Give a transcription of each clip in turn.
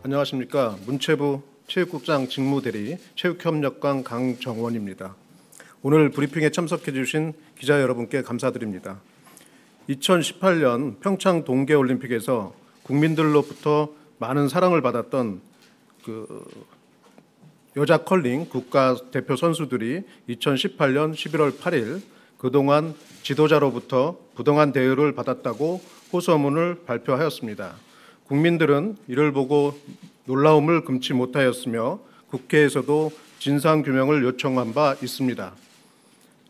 안녕하십니까. 문체부 체육국장 직무대리 체육협력관 강정원입니다. 오늘 브리핑에 참석해 주신 기자 여러분께 감사드립니다. 2018년 평창 동계올림픽에서 국민들로부터 많은 사랑을 받았던 여자 컬링 국가대표 선수들이 2018년 11월 8일 그동안 지도자로부터 부당한 대우를 받았다고 호소문을 발표하였습니다. 국민들은 이를 보고 놀라움을 금치 못하였으며 국회에서도 진상규명을 요청한 바 있습니다.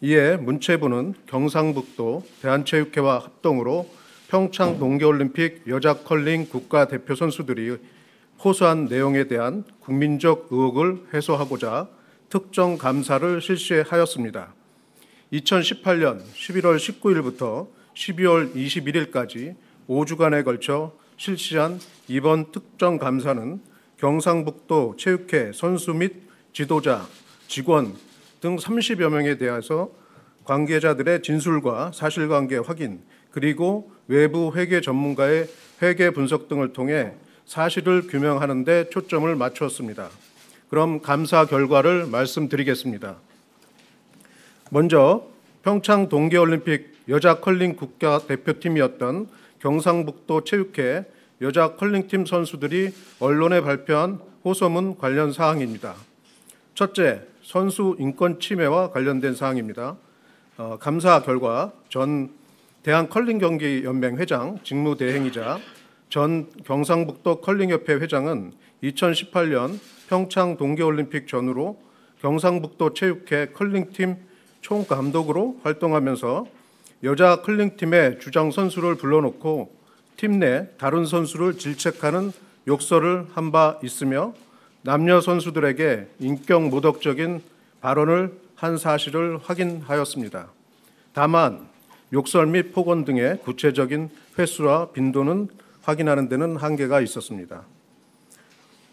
이에 문체부는 경상북도 대한체육회와 합동으로 평창 동계올림픽 여자 컬링 국가대표 선수들이 호소한 내용에 대한 국민적 의혹을 해소하고자 특정 감사를 실시하였습니다. 2018년 11월 19일부터 12월 21일까지 5주간에 걸쳐 실시한 이번 특정 감사는 경상북도 체육회 선수 및 지도자, 직원 등 30여 명에 대해서 관계자들의 진술과 사실관계 확인, 그리고 외부 회계 전문가의 회계 분석 등을 통해 사실을 규명하는 데 초점을 맞추었습니다. 그럼 감사 결과를 말씀드리겠습니다. 먼저 평창 동계올림픽 여자 컬링 국가대표팀이었던 경상북도 체육회 여자 컬링팀 선수들이 언론에 발표한 호소문 관련 사항입니다. 첫째, 선수 인권 침해와 관련된 사항입니다. 감사 결과 전 대한컬링경기연맹 회장 직무대행이자 전 경상북도 컬링협회 회장은 2018년 평창 동계올림픽 전후로 경상북도 체육회 컬링팀 총감독으로 활동하면서 여자 컬링팀의 주장 선수를 불러놓고 팀 내 다른 선수를 질책하는 욕설을 한 바 있으며 남녀 선수들에게 인격 모독적인 발언을 한 사실을 확인하였습니다. 다만 욕설 및 폭언 등의 구체적인 횟수와 빈도는 확인하는 데는 한계가 있었습니다.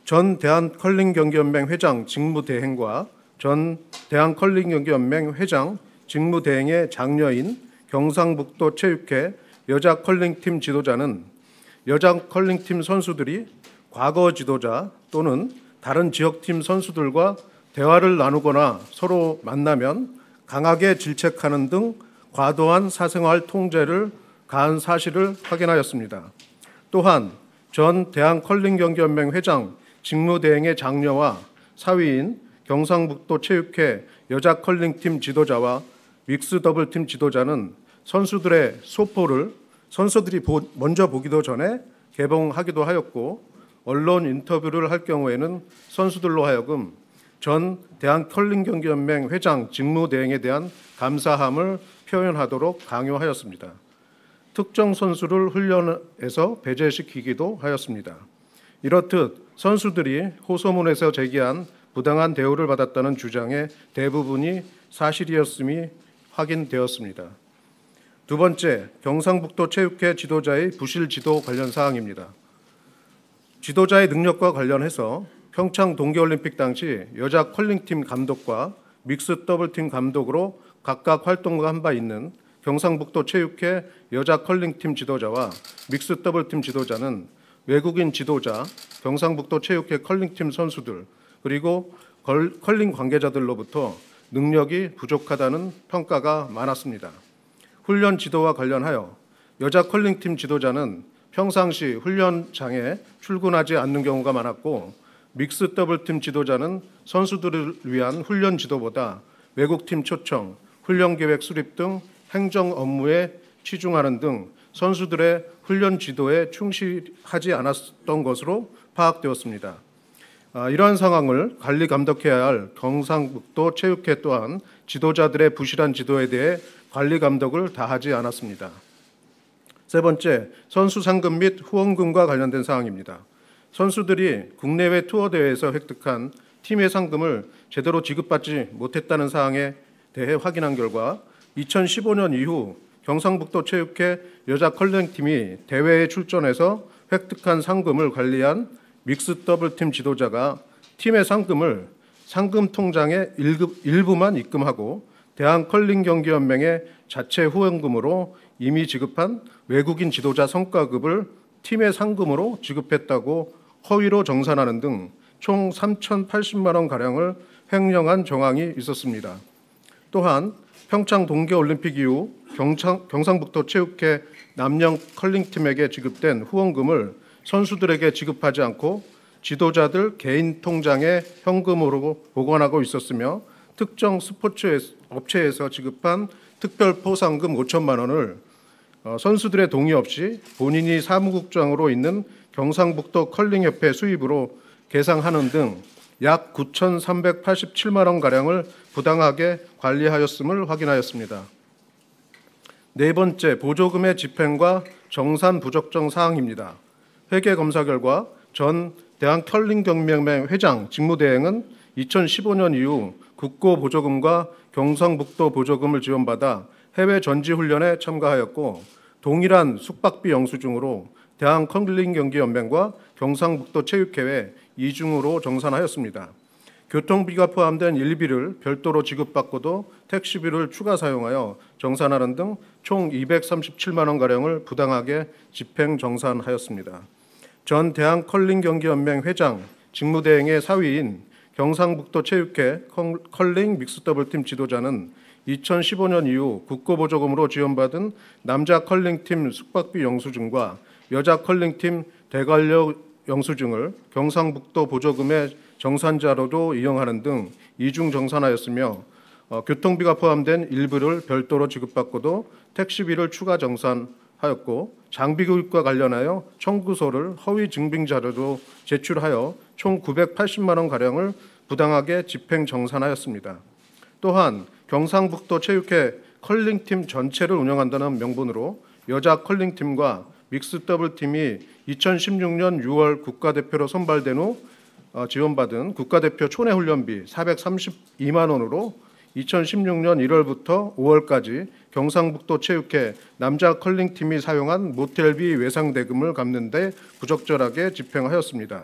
전 대한컬링경기연맹 회장 직무대행과 전 대한컬링경기연맹 회장 직무대행의 장녀인 경상북도 체육회 여자 컬링팀 지도자는 여자 컬링팀 선수들이 과거 지도자 또는 다른 지역팀 선수들과 대화를 나누거나 서로 만나면 강하게 질책하는 등 과도한 사생활 통제를 가한 사실을 확인하였습니다. 또한 전 대한컬링경기연맹 회장 직무대행의 장녀와 사위인 경상북도 체육회 여자 컬링팀 지도자와 믹스더블팀 지도자는 선수들의 소포를 선수들이 먼저 보기도 전에 개봉하기도 하였고 언론 인터뷰를 할 경우에는 선수들로 하여금 전 대한컬링경기연맹 회장 직무대행에 대한 감사함을 표현하도록 강요하였습니다. 특정 선수를 훈련에서 배제시키기도 하였습니다. 이렇듯 선수들이 호소문에서 제기한 부당한 대우를 받았다는 주장의 대부분이 사실이었음이 확인되었습니다. 두 번째, 경상북도 체육회 지도자의 부실 지도 관련 사항입니다. 지도자의 능력과 관련해서 평창 동계올림픽 당시 여자 컬링팀 감독과 믹스 더블팀 감독으로 각각 활동한 바 있는 경상북도 체육회 여자 컬링팀 지도자와 믹스 더블팀 지도자는 외국인 지도자, 경상북도 체육회 컬링팀 선수들, 그리고 컬링 관계자들로부터 능력이 부족하다는 평가가 많았습니다. 훈련 지도와 관련하여 여자 컬링팀 지도자는 평상시 훈련장에 출근하지 않는 경우가 많았고 믹스 더블팀 지도자는 선수들을 위한 훈련 지도보다 외국팀 초청, 훈련계획 수립 등 행정 업무에 치중하는 등 선수들의 훈련 지도에 충실하지 않았던 것으로 파악되었습니다. 이러한 상황을 관리 감독해야 할 경상북도 체육회 또한 지도자들의 부실한 지도에 대해 관리 감독을 다하지 않았습니다. 세 번째, 선수 상금 및 후원금과 관련된 사항입니다. 선수들이 국내외 투어 대회에서 획득한 팀의 상금을 제대로 지급받지 못했다는 사항에 대해 확인한 결과 2015년 이후 경상북도 체육회 여자 컬링팀이 대회에 출전해서 획득한 상금을 관리한 믹스 더블팀 지도자가 팀의 상금을 상금 통장에 일부만 입금하고 대한컬링경기연맹의 자체 후원금으로 이미 지급한 외국인 지도자 성과급을 팀의 상금으로 지급했다고 허위로 정산하는 등 총 3,080만 원 가량을 횡령한 정황이 있었습니다. 또한 평창 동계올림픽 이후 경상북도 체육회 남녀 컬링팀에게 지급된 후원금을 선수들에게 지급하지 않고 지도자들 개인 통장에 현금으로 보관하고 있었으며 특정 스포츠 업체에서 지급한 특별 포상금 5천만 원을 선수들의 동의 없이 본인이 사무국장으로 있는 경상북도 컬링협회 수입으로 계상하는 등 약 9,387만 원 가량을 부당하게 관리하였음을 확인하였습니다. 네 번째, 보조금의 집행과 정산 부적정 사항입니다. 회계 검사 결과 전 대한컬링경맹회 회장 직무대행은 2015년 이후 국고 보조금과 경상북도 보조금을 지원받아 해외 전지훈련에 참가하였고 동일한 숙박비 영수증으로 대한컬링경기연맹과 경상북도 체육회에 이중으로 정산하였습니다. 교통비가 포함된 일비를 별도로 지급받고도 택시비를 추가 사용하여 정산하는 등 총 237만 원 가량을 부당하게 집행 정산하였습니다. 전 대한컬링경기연맹 회장 직무대행의 사위인 경상북도 체육회 컬링 믹스더블팀 지도자는 2015년 이후 국고보조금으로 지원받은 남자 컬링팀 숙박비 영수증과 여자 컬링팀 대관료 영수증을 경상북도 보조금의 정산자로도 이용하는 등 이중 정산하였으며 교통비가 포함된 일부를 별도로 지급받고도 택시비를 추가 정산하였고 장비 교육과 관련하여 청구서를 허위 증빙 자료도 제출하여 총 980만 원 가량을 부당하게 집행 정산하였습니다. 또한 경상북도 체육회 컬링팀 전체를 운영한다는 명분으로 여자 컬링팀과 믹스더블팀이 2016년 6월 국가대표로 선발된 후 지원받은 국가대표 초내훈련비 432만 원으로 2016년 1월부터 5월까지 경상북도 체육회 남자 컬링팀이 사용한 모텔비 외상대금을 갚는 데 부적절하게 집행하였습니다.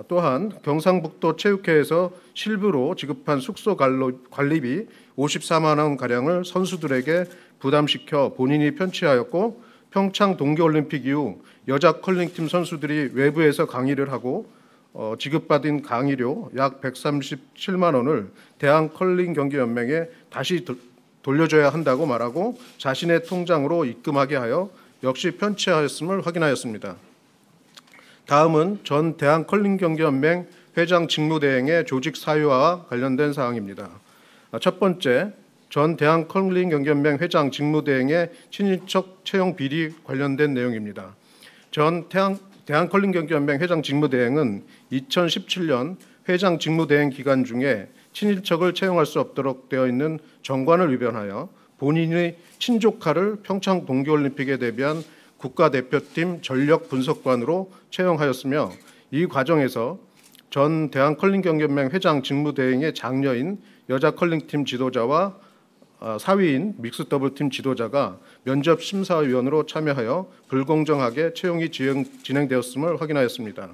또한 경상북도 체육회에서 실부로 지급한 숙소 관리비 54만 원 가량을 선수들에게 부담시켜 본인이 편취하였고 평창 동계올림픽 이후 여자 컬링팀 선수들이 외부에서 강의를 하고 지급받은 강의료 약 137만 원을 대한컬링경기연맹에 다시 돌려줘야 한다고 말하고 자신의 통장으로 입금하게 하여 역시 편취하였음을 확인하였습니다. 다음은 전 대한컬링경기연맹 회장 직무대행의 조직 사유와 관련된 사항입니다. 첫 번째, 전 대한컬링경기연맹 회장 직무대행의 친인척 채용 비리 관련된 내용입니다. 전 대한컬링경기연맹 회장 직무대행은 2017년 회장 직무대행 기간 중에 친인척을 채용할 수 없도록 되어 있는 정관을 위반하여 본인의 친조카를 평창 동계올림픽에 대비한 국가대표팀 전력 분석관으로 채용하였으며 이 과정에서 전 대한컬링경기연맹 회장 직무대행의 장녀인 여자 컬링팀 지도자와 사위인 믹스더블팀 지도자가 면접 심사위원으로 참여하여 불공정하게 채용이 진행되었음을 확인하였습니다.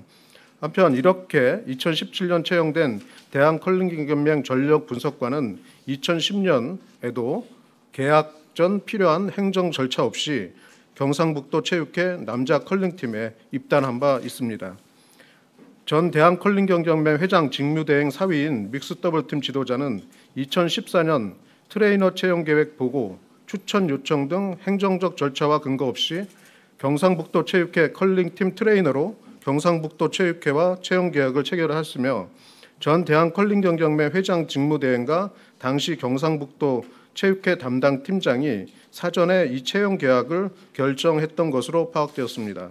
한편 이렇게 2017년 채용된 대한컬링경기연맹 전력 분석관은 2010년에도 계약 전 필요한 행정 절차 없이 경상북도 체육회 남자 컬링팀에 입단한 바 있습니다. 전 대한컬링경기연맹 회장 직무대행 사위인 믹스더블팀 지도자는 2014년 트레이너 채용 계획 보고, 추천 요청 등 행정적 절차와 근거 없이 경상북도 체육회 컬링팀 트레이너로 경상북도 체육회와 채용 계약을 체결하였으며 전 대한컬링경기연맹 회장 직무대행과 당시 경상북도 체육회 담당 팀장이 사전에 이 채용 계약을 결정했던 것으로 파악되었습니다.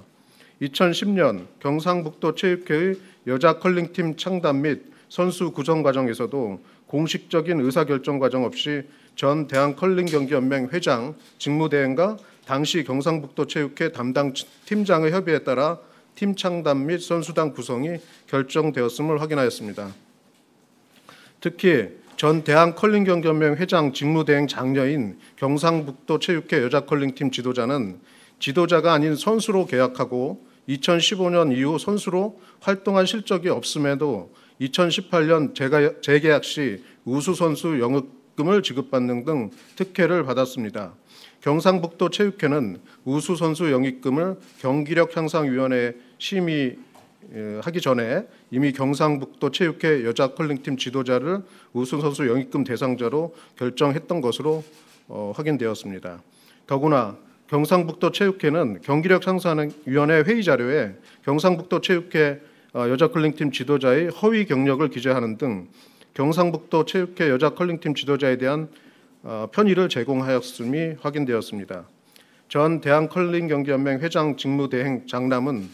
2010년 경상북도 체육회의 여자 컬링팀 창단 및 선수 구성 과정에서도 공식적인 의사결정 과정 없이 전 대한컬링경기연맹 회장 직무대행과 당시 경상북도 체육회 담당 팀장의 협의에 따라 팀 창단 및 선수단 구성이 결정되었음을 확인하였습니다. 특히 전 대한컬링경기연맹 회장 직무대행 장녀인 경상북도 체육회 여자 컬링팀 지도자는 지도자가 아닌 선수로 계약하고 2015년 이후 선수로 활동한 실적이 없음에도 2018년 재계약 시 우수 선수 영입금을 지급받는 등 특혜를 받았습니다. 경상북도 체육회는 우수 선수 영입금을 경기력 향상위원회 심의 하기 전에 이미 경상북도 체육회 여자 컬링팀 지도자를 우승선수 영입금 대상자로 결정했던 것으로 확인되었습니다. 더구나 경상북도 체육회는 경기력 상승하는 위원회 회의 자료에 경상북도 체육회 여자 컬링팀 지도자의 허위 경력을 기재하는 등 경상북도 체육회 여자 컬링팀 지도자에 대한 편의를 제공하였음이 확인되었습니다. 전 대한컬링경기연맹 회장 직무대행 장남은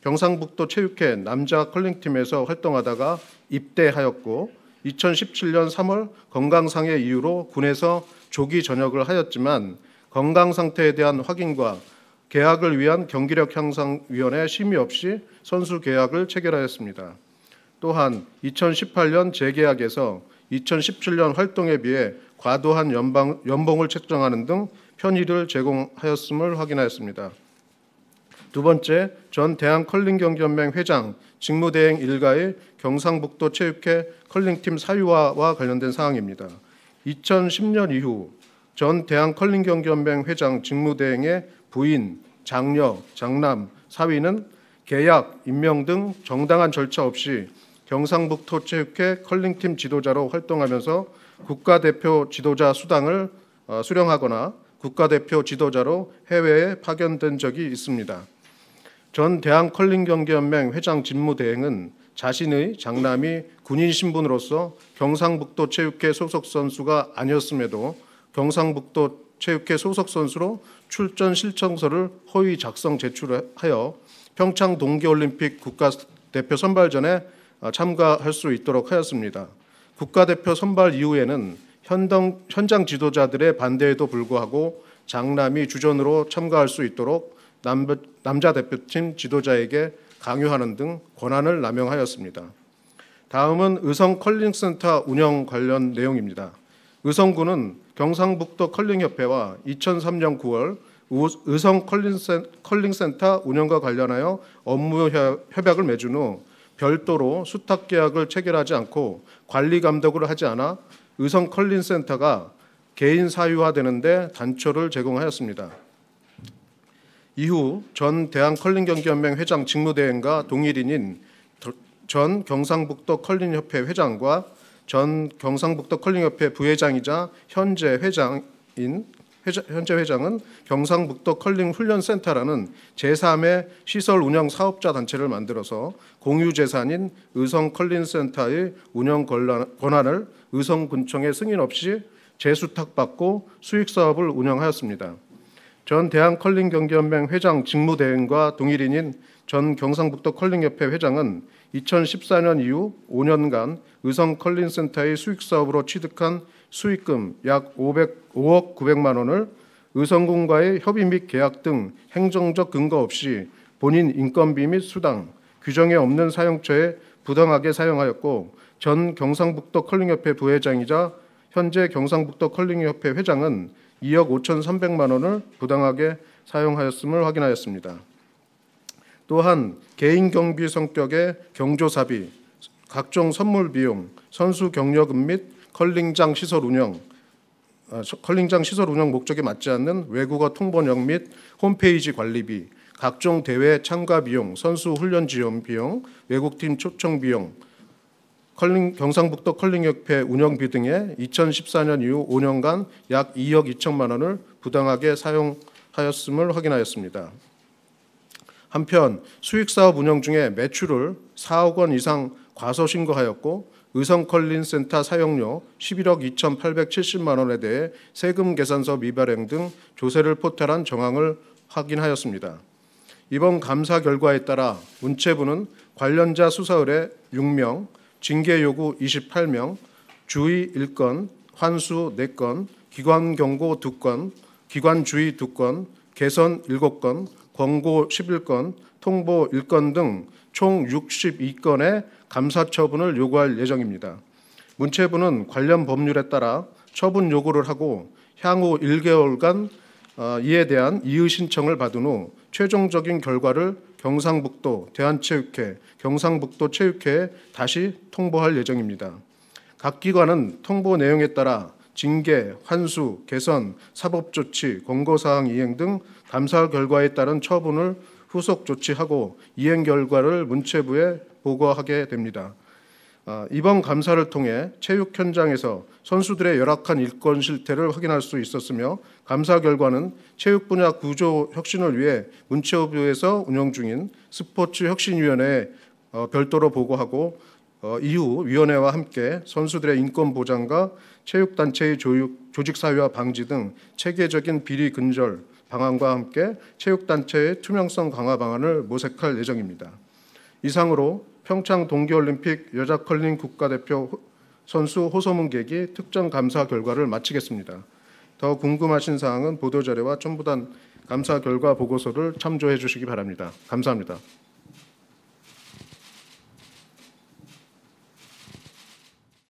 경상북도 체육회 남자 컬링팀에서 활동하다가 입대하였고 2017년 3월 건강상해 이유로 군에서 조기 전역을 하였지만 건강 상태에 대한 확인과 계약을 위한 경기력 향상위원회 심의 없이 선수 계약을 체결하였습니다. 또한 2018년 재계약에서 2017년 활동에 비해 과도한 연봉을 책정하는 등 편의를 제공하였음을 확인하였습니다. 두 번째, 전 대한컬링경기연맹 회장 직무대행 일가의 경상북도 체육회 컬링팀 사유화와 관련된 사항입니다. 2010년 이후 전 대한컬링경기연맹 회장 직무대행의 부인, 장녀, 장남, 사위는 계약, 임명 등 정당한 절차 없이 경상북도 체육회 컬링팀 지도자로 활동하면서 국가대표 지도자 수당을 수령하거나 국가대표 지도자로 해외에 파견된 적이 있습니다. 전 대한컬링경기연맹 회장 직무대행은 자신의 장남이 군인 신분으로서 경상북도 체육회 소속 선수가 아니었음에도 경상북도 체육회 소속 선수로 출전 신청서를 허위 작성 제출하여 평창 동계올림픽 국가대표 선발전에 참가할 수 있도록 하였습니다. 국가대표 선발 이후에는 현장 지도자들의 반대에도 불구하고 장남이 주전으로 참가할 수 있도록 남자 대표팀 지도자에게 강요하는 등 권한을 남용하였습니다. 다음은 의성 컬링센터 운영 관련 내용입니다. 의성군은 경상북도 컬링협회와 2003년 9월 의성 컬링센터 운영과 관련하여 업무 협약을 맺은 후 별도로 수탁 계약을 체결하지 않고 관리 감독을 하지 않아 의성 컬링센터가 개인 사유화되는데 단초를 제공하였습니다. 이후 전 대한컬링경기연맹 회장 직무대행과 동일인인 전 경상북도 컬링협회 회장과 전 경상북도 컬링협회 부회장이자 현재 회장은 경상북도 컬링훈련센터라는 제3의 시설 운영 사업자 단체를 만들어서 공유재산인 의성컬링센터의 운영 권한을 의성군청의 승인 없이 재수탁받고 수익사업을 운영하였습니다. 전 대한컬링경기연맹 회장 직무대행과 동일인인 전 경상북도 컬링협회 회장은 2014년 이후 5년간 의성컬링센터의 수익사업으로 취득한 수익금 약 5억 900만 원을 의성군과의 협의 및 계약 등 행정적 근거 없이 본인 인건비 및 수당, 규정에 없는 사용처에 부당하게 사용하였고 전 경상북도 컬링협회 부회장이자 현재 경상북도 컬링협회 회장은 2억 5,300만 원을 부당하게 사용하였음을 확인하였습니다. 또한 개인 경비 성격의 경조사비, 각종 선물 비용, 선수 경력금 및 컬링장 시설 운영 목적에 맞지 않는 외국어 통번역 및 홈페이지 관리비, 각종 대회 참가 비용, 선수 훈련 지원 비용, 외국팀 초청 비용, 경상북도 컬링협회 운영비 등에 2014년 이후 5년간 약 2억 2천만 원을 부당하게 사용하였음을 확인하였습니다. 한편 수익사업 운영 중에 매출을 4억 원 이상 과소신고하였고 의성컬링센터 사용료 11억 2,870만 원에 대해 세금 계산서 미발행 등 조세를 포탈한 정황을 확인하였습니다. 이번 감사 결과에 따라 문체부는 관련자 수사 의뢰 6명, 징계 요구 28명, 주의 1건, 환수 4건, 기관 경고 2건, 기관 주의 2건, 개선 7건, 권고 11건, 통보 1건 등 총 62건의 감사 처분을 요구할 예정입니다. 문체부는 관련 법률에 따라 처분 요구를 하고 향후 1개월간 이에 대한 이의 신청을 받은 후 최종적인 결과를 경상북도 대한체육회, 경상북도 체육회에 다시 통보할 예정입니다. 각 기관은 통보 내용에 따라 징계, 환수, 개선, 사법조치, 권고사항 이행 등 감사 결과에 따른 처분을 후속 조치하고 이행 결과를 문체부에 보고하게 됩니다. 이번 감사를 통해 체육 현장에서 선수들의 열악한 일권 실태를 확인할 수 있었으며 감사 결과는 체육 분야 구조 혁신을 위해 문체부에서 운영 중인 스포츠혁신위원회에 별도로 보고하고 이후 위원회와 함께 선수들의 인권 보장과 체육단체의 조직사유화 방지 등 체계적인 비리 근절 방안과 함께 체육단체의 투명성 강화 방안을 모색할 예정입니다. 이상으로 평창 동계올림픽 여자 컬링 국가대표 선수 호소문 계기 특정 감사 결과를 마치겠습니다. 더 궁금하신 사항은 보도자료와 첨부된 감사 결과 보고서를 참조해 주시기 바랍니다. 감사합니다.